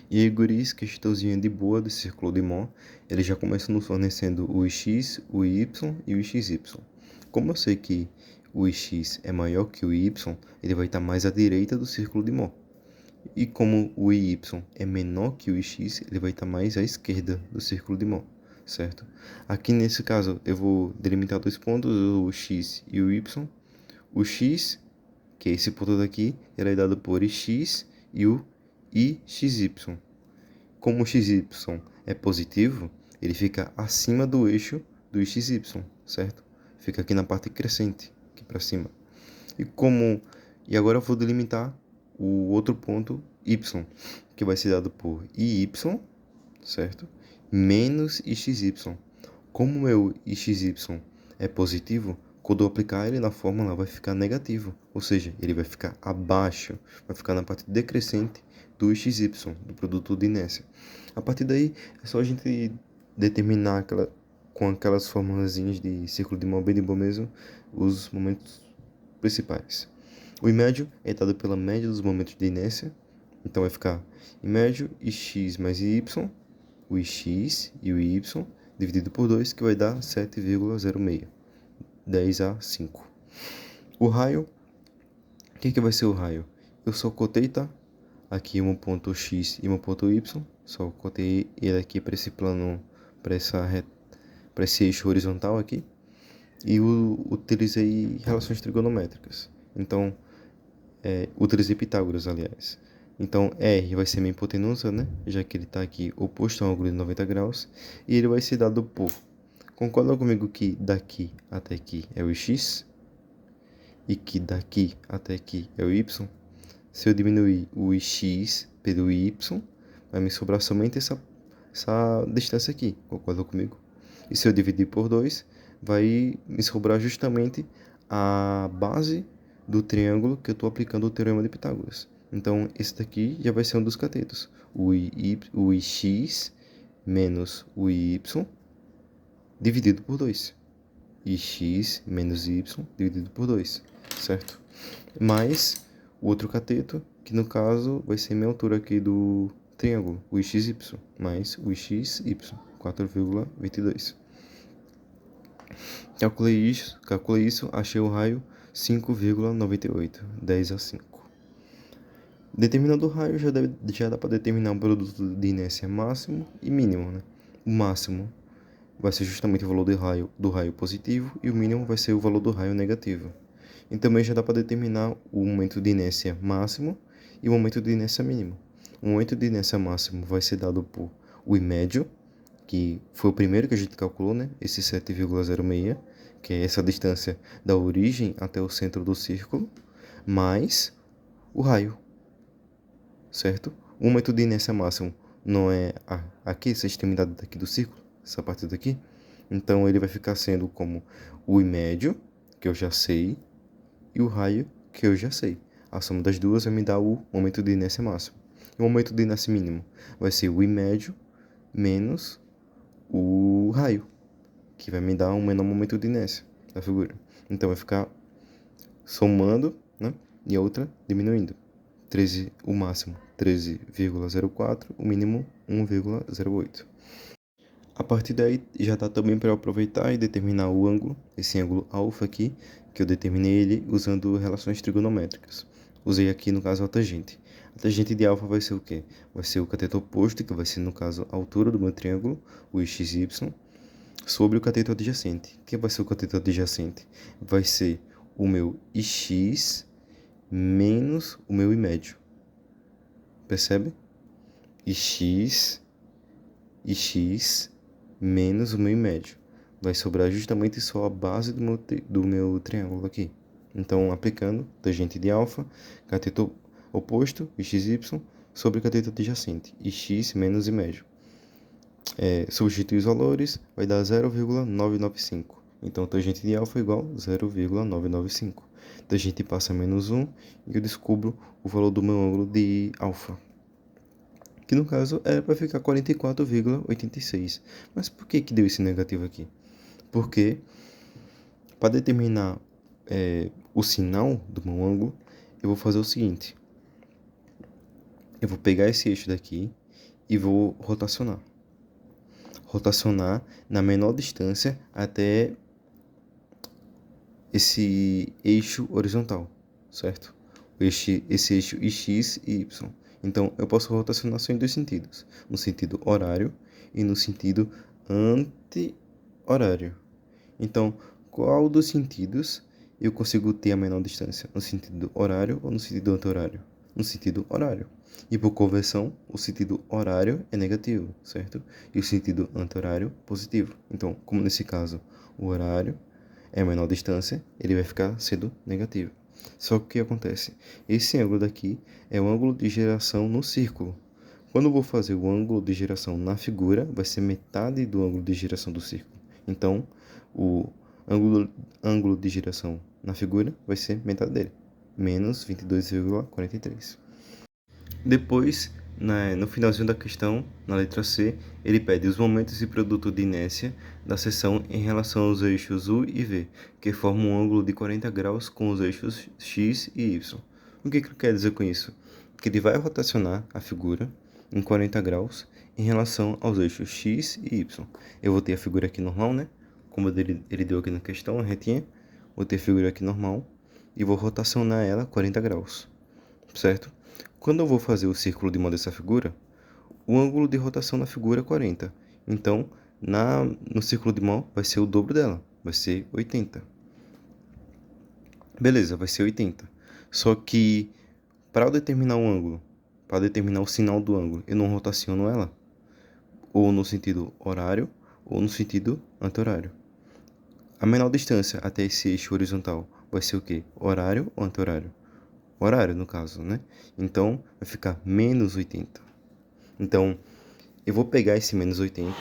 E aí, guris, questãozinha de boa do círculo de Moore, ele já começa nos fornecendo o x, o y e o xy. Como eu sei que o x é maior que o y, ele vai estar mais à direita do círculo de Moore. E como o y é menor que o x, ele vai estar mais à esquerda do círculo de Moore, certo? Aqui nesse caso, eu vou delimitar dois pontos, o x e o y. O x, que é esse ponto daqui, ele é dado por x e o ixy. Como o xy é positivo, ele fica acima do eixo do xy, certo? Fica aqui na parte crescente, aqui para cima. E agora eu vou delimitar o outro ponto y, que vai ser dado por iy, certo? Menos ixy. Como o meu ixy é positivo, quando eu aplicar ele na fórmula vai ficar negativo, ou seja, ele vai ficar abaixo, vai ficar na parte decrescente do xy, do produto de inércia. A partir daí, é só a gente determinar com aquelas formulazinhas de círculo de Moore bem de boa mesmo, os momentos principais. O imédio é dado pela média dos momentos de inércia, então vai ficar imédio ix mais y, o ix e o y, dividido por 2, que vai dar 7,06, 10 a 5. O raio, o que vai ser o raio? Eu só cotei, tá? Aqui um ponto x e um ponto y, só cotei ele aqui para esse plano, para esse eixo horizontal aqui, e utilizei relações trigonométricas. Então, utilizei Pitágoras, aliás. Então, R vai ser minha hipotenusa, né? Já que ele está aqui oposto a um ângulo de 90 graus. E ele vai ser dado por... Concorda comigo que daqui até aqui é o x? E que daqui até aqui é o y? Se eu diminuir o x pelo y, vai me sobrar somente essa distância aqui. Concorda comigo? E se eu dividir por 2, vai me sobrar justamente a base do triângulo que eu estou aplicando o teorema de Pitágoras. Então, esse daqui já vai ser um dos catetos. O ix menos o y dividido por 2. Ix menos y dividido por 2, certo? Mais o outro cateto, que no caso vai ser minha altura aqui do triângulo, o xy, mais o xy, 4,22. Calculei isso, achei o raio 5,98, 10 a 5. Determinando o raio, já dá para determinar o produto de inércia máximo e mínimo, né? O máximo vai ser justamente o valor do raio positivo e o mínimo vai ser o valor do raio negativo. E também já dá para determinar o momento de inércia máximo e o momento de inércia mínimo. O momento de inércia máximo vai ser dado por o imédio, que foi o primeiro que a gente calculou, né? Esse 7,06, que é essa distância da origem até o centro do círculo, mais o raio, certo? O momento de inércia máximo não é aqui, essa extremidade daqui do círculo, essa parte daqui. Então ele vai ficar sendo como o imédio, que eu já sei, e o raio, que eu já sei. A soma das duas vai me dar o momento de inércia máximo. E o momento de inércia mínimo vai ser o imédio menos o raio, que vai me dar um menor momento de inércia da figura. Então vai ficar somando, né? E a outra diminuindo. O máximo 13,04, o mínimo 1,08. A partir daí já dá também para eu aproveitar e determinar o ângulo, esse ângulo alfa aqui, que eu determinei ele usando relações trigonométricas. Usei aqui no caso a tangente. A tangente de alfa vai ser o quê? Vai ser o cateto oposto, que vai ser no caso a altura do meu triângulo, o xy, sobre o cateto adjacente. O que vai ser o cateto adjacente? Vai ser o meu ix menos o meu imédio. Percebe? Ix menos o meu imédio. Vai sobrar justamente só a base do meu triângulo aqui. Então, aplicando tangente de alfa, cateto oposto, xy, sobre cateto adjacente, x menos imédio. Substituir os valores, vai dar 0,995. Então, tangente de alfa é igual a 0,995. Tangente passa a menos 1 e eu descubro o valor do meu ângulo de alfa, que no caso era para ficar 44,86. Mas por que deu esse negativo aqui? Porque para determinar o sinal do meu ângulo, eu vou fazer o seguinte. Eu vou pegar esse eixo daqui e vou rotacionar. Rotacionar na menor distância até esse eixo horizontal, certo? Esse eixo x e y. Então, eu posso rotacionar só em dois sentidos, no sentido horário e no sentido anti-horário. Então, qual dos sentidos eu consigo ter a menor distância? No sentido horário ou no sentido anti-horário? No sentido horário. E por conversão, o sentido horário é negativo, certo? E o sentido anti-horário positivo. Então, como nesse caso o horário é a menor distância, ele vai ficar sendo negativo. Só que o que acontece? Esse ângulo daqui é o ângulo de geração no círculo. Quando eu vou fazer o ângulo de geração na figura, vai ser metade do ângulo de geração do círculo. Então, o ângulo de geração na figura vai ser metade dele, menos 22,43. Depois, no finalzinho da questão, na letra C, ele pede os momentos de produto de inércia da seção em relação aos eixos U e V, que formam um ângulo de 40 graus com os eixos X e Y. O que ele quer dizer com isso? Que ele vai rotacionar a figura em 40 graus em relação aos eixos X e Y. Eu vou ter a figura aqui normal, né? Como ele deu aqui na questão, a retinha. Vou ter a figura aqui normal e vou rotacionar ela 40 graus, certo? Quando eu vou fazer o círculo de mão dessa figura, o ângulo de rotação da figura é 40. Então, no círculo de mão vai ser o dobro dela, vai ser 80. Beleza, vai ser 80. Só que, para eu determinar o ângulo, para determinar o sinal do ângulo, eu não rotaciono ela, ou no sentido horário, ou no sentido anti-horário. A menor distância até esse eixo horizontal vai ser o quê? Horário ou anti-horário? Horário, no caso, né? Então, vai ficar menos 80. Então, eu vou pegar esse menos 80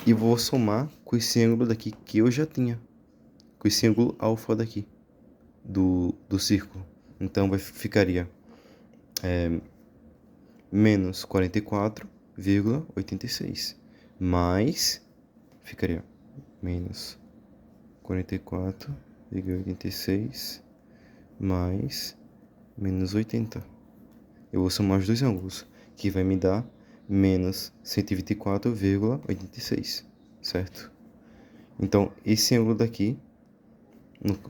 e vou somar com esse ângulo daqui que eu já tinha. Com esse ângulo alfa daqui, do círculo. Então, ficaria menos 44,86. Mais, ficaria menos 44,86 mais menos 80. Eu vou somar os dois ângulos, que vai me dar menos 124,86, certo? Então, esse ângulo daqui,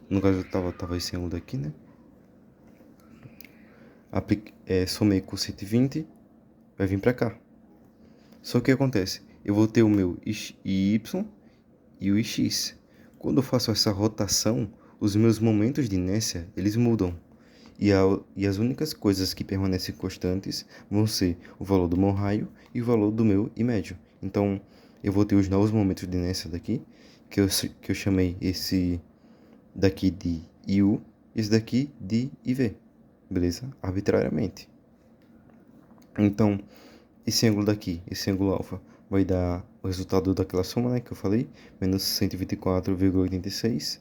no caso tava esse ângulo daqui, né? Somei com 120, vai vir para cá. Só que o que acontece? Eu vou ter o meu y e o x. Quando eu faço essa rotação, os meus momentos de inércia, eles mudam. E as únicas coisas que permanecem constantes vão ser o valor do meu raio e o valor do meu I médio. Então, eu vou ter os novos momentos de inércia daqui, que eu chamei esse daqui de IU e esse daqui de IV. Beleza? Arbitrariamente. Então, esse ângulo daqui, esse ângulo alfa, vai dar o resultado daquela soma, né, que eu falei, menos 124,86,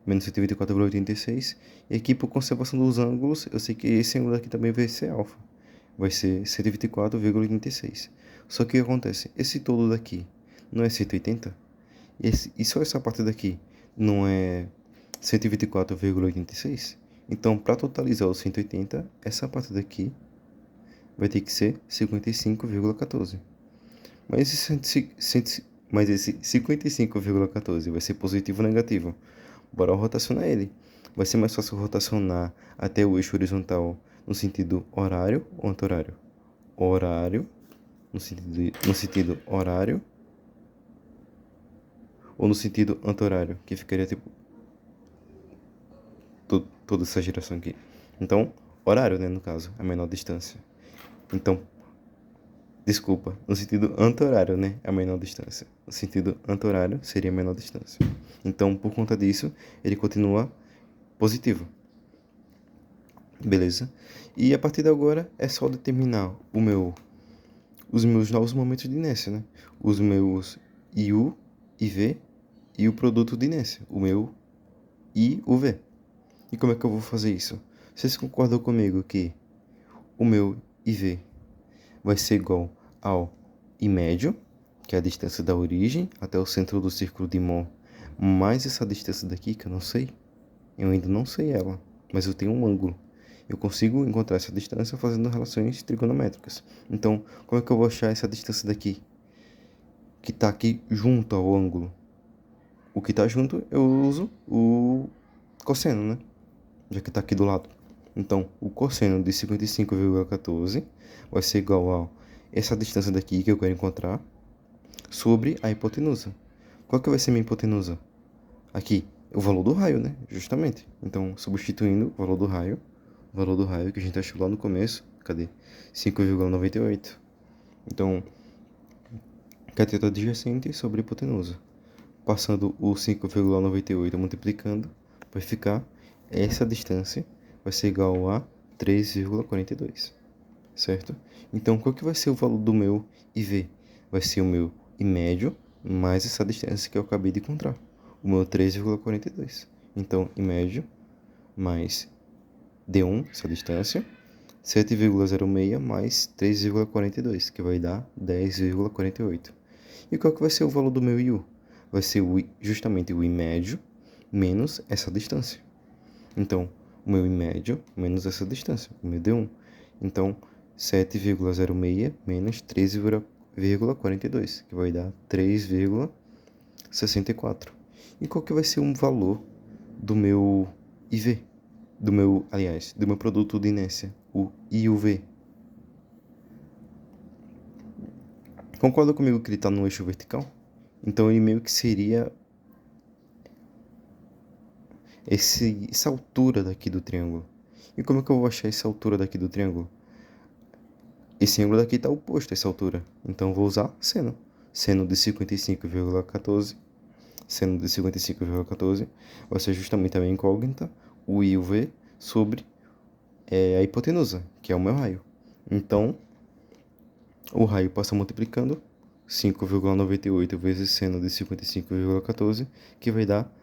menos 124,86. E aqui, por conservação dos ângulos, eu sei que esse ângulo daqui também vai ser alfa. Vai ser 124,86. Só que o que acontece? Esse todo daqui não é 180? E só essa parte daqui não é 124,86? Então, para totalizar os 180, essa parte daqui vai ter que ser 55,14. Mas esse 55,14 vai ser positivo ou negativo? Bora rotacionar ele. Vai ser mais fácil rotacionar até o eixo horizontal no sentido horário ou anti-horário? Horário, no sentido horário, ou no sentido anti-horário, que ficaria tipo toda essa geração aqui. Então, horário, né, no caso, a menor distância. Então, desculpa, no sentido anti-horário, né, a menor distância. No sentido anti-horário seria a menor distância. Então, por conta disso, ele continua positivo. Beleza? E a partir de agora é só determinar os meus novos momentos de inércia, né? Os meus IU, IV e o produto de inércia, o meu I, o V. E como é que eu vou fazer isso? Vocês concordam comigo que o meu IV vai ser igual ao I médio, que é a distância da origem até o centro do círculo de Mohn, mais essa distância daqui que eu não sei? Eu ainda não sei ela, mas eu tenho um ângulo. Eu consigo encontrar essa distância fazendo relações trigonométricas. Então, como é que eu vou achar essa distância daqui? Que está aqui junto ao ângulo. O que está junto, eu uso o cosseno, né? Já que está aqui do lado. Então, o cosseno de 55,14 vai ser igual a essa distância daqui que eu quero encontrar sobre a hipotenusa. Qual que vai ser minha hipotenusa? Aqui, o valor do raio, né? Justamente. Então, substituindo o valor do raio que a gente achou lá no começo, cadê? 5,98. Então, cateto adjacente sobre hipotenusa. Passando o 5,98 multiplicando, vai ficar essa distância vai ser igual a 3,42, certo? Então, qual que vai ser o valor do meu IV? Vai ser o meu I médio mais essa distância que eu acabei de encontrar, o meu 3,42. Então, I médio mais D1, essa distância, 7,06 mais 3,42, que vai dar 10,48. E qual que vai ser o valor do meu IU? Vai ser justamente o I médio menos essa distância. Então, o meu I médio menos essa distância, o meu D1. Então, 7,06 menos 13,42, que vai dar 3,64. E qual que vai ser o valor do meu IV? Do meu produto de inércia, o IUV. Concorda comigo que ele está no eixo vertical? Então, ele meio que seria essa altura daqui do triângulo. E como é que eu vou achar essa altura daqui do triângulo? Esse ângulo daqui está oposto a essa altura. Então, eu vou usar seno. Seno de 55,14. Seno de 55,14 vai ser justamente a minha incógnita, o I e o V, sobre a hipotenusa, que é o meu raio. Então, o raio passa multiplicando 5,98 vezes seno de 55,14, que vai dar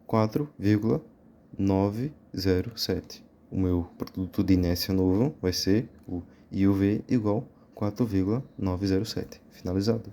4,907. O meu produto de inércia novo vai ser o IUV igual 4,907. Finalizado.